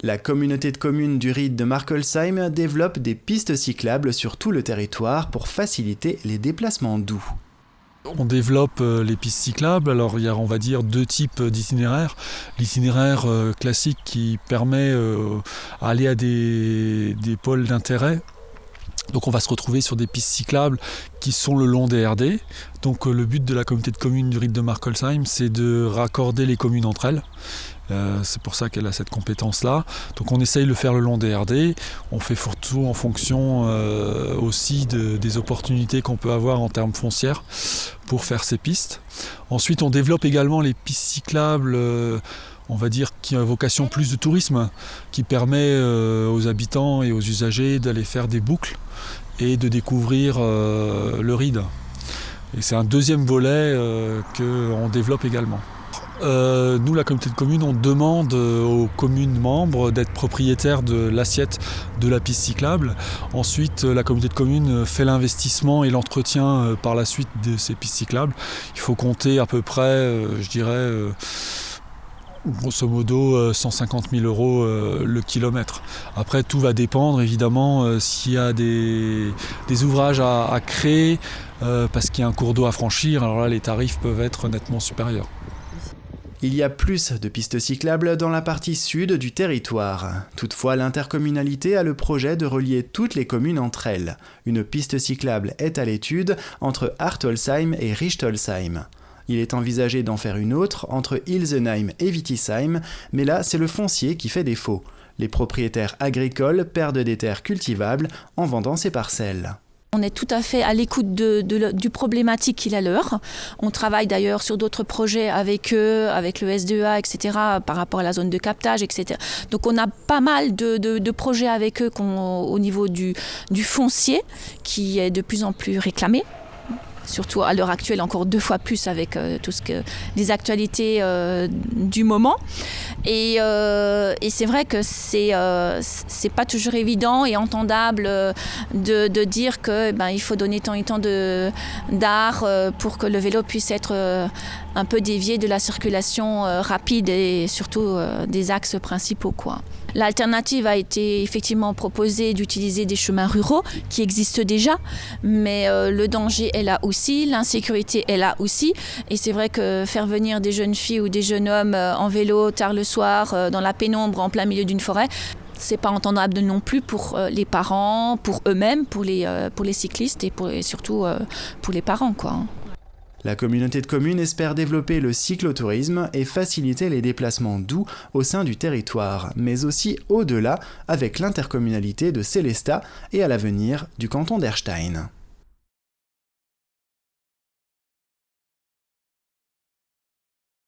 La communauté de communes du Ried de Markelsheim développe des pistes cyclables sur tout le territoire pour faciliter les déplacements doux. On développe les pistes cyclables. Alors il y a, on va dire, deux types d'itinéraires. L'itinéraire classique qui permet d'aller à des pôles d'intérêt. Donc on va se retrouver sur des pistes cyclables qui sont le long des RD. Donc le but de la communauté de communes du Ried de Markelsheim, c'est de raccorder les communes entre elles. C'est pour ça qu'elle a cette compétence-là. Donc on essaye de le faire le long des RD. On fait surtout en fonction aussi des opportunités qu'on peut avoir en termes foncières pour faire ces pistes. Ensuite, on développe également les pistes cyclables, on va dire, qui ont vocation plus de tourisme, qui permet aux habitants et aux usagers d'aller faire des boucles et de découvrir le Ried. Et c'est un deuxième volet qu'on développe également. Nous, la communauté de communes, on demande aux communes membres d'être propriétaires de l'assiette de la piste cyclable. Ensuite, la communauté de communes fait l'investissement et l'entretien par la suite de ces pistes cyclables. Il faut compter à peu près, je dirais, grosso modo 150 000 € le kilomètre. Après, tout va dépendre évidemment s'il y a des ouvrages à créer, parce qu'il y a un cours d'eau à franchir. Alors là, les tarifs peuvent être nettement supérieurs. Il y a plus de pistes cyclables dans la partie sud du territoire. Toutefois, l'intercommunalité a le projet de relier toutes les communes entre elles. Une piste cyclable est à l'étude entre Artolsheim et Richtolsheim. Il est envisagé d'en faire une autre entre Ilsenheim et Wittisheim, mais là, c'est le foncier qui fait défaut. Les propriétaires agricoles perdent des terres cultivables en vendant ces parcelles. On est tout à fait à l'écoute du problématique qu'il a leur. On travaille d'ailleurs sur d'autres projets avec eux, avec le SDEA, etc., par rapport à la zone de captage, etc. Donc on a pas mal de projets avec eux au niveau du foncier qui est de plus en plus réclamé. Surtout à l'heure actuelle, encore 2 fois plus avec tout les actualités du moment. Et c'est vrai que c'est pas toujours évident et entendable de dire que il faut donner tant et tant d'art pour que le vélo puisse être un peu dévié de la circulation rapide et surtout des axes principaux, quoi. L'alternative a été effectivement proposée d'utiliser des chemins ruraux qui existent déjà, mais le danger est là aussi, l'insécurité est là aussi. Et c'est vrai que faire venir des jeunes filles ou des jeunes hommes en vélo tard le soir, dans la pénombre, en plein milieu d'une forêt, c'est pas entendable non plus pour les parents, pour eux-mêmes, pour les cyclistes et surtout pour les parents, quoi. La communauté de communes espère développer le cyclotourisme et faciliter les déplacements doux au sein du territoire, mais aussi au-delà avec l'intercommunalité de Sélestat et à l'avenir du canton d'Erstein.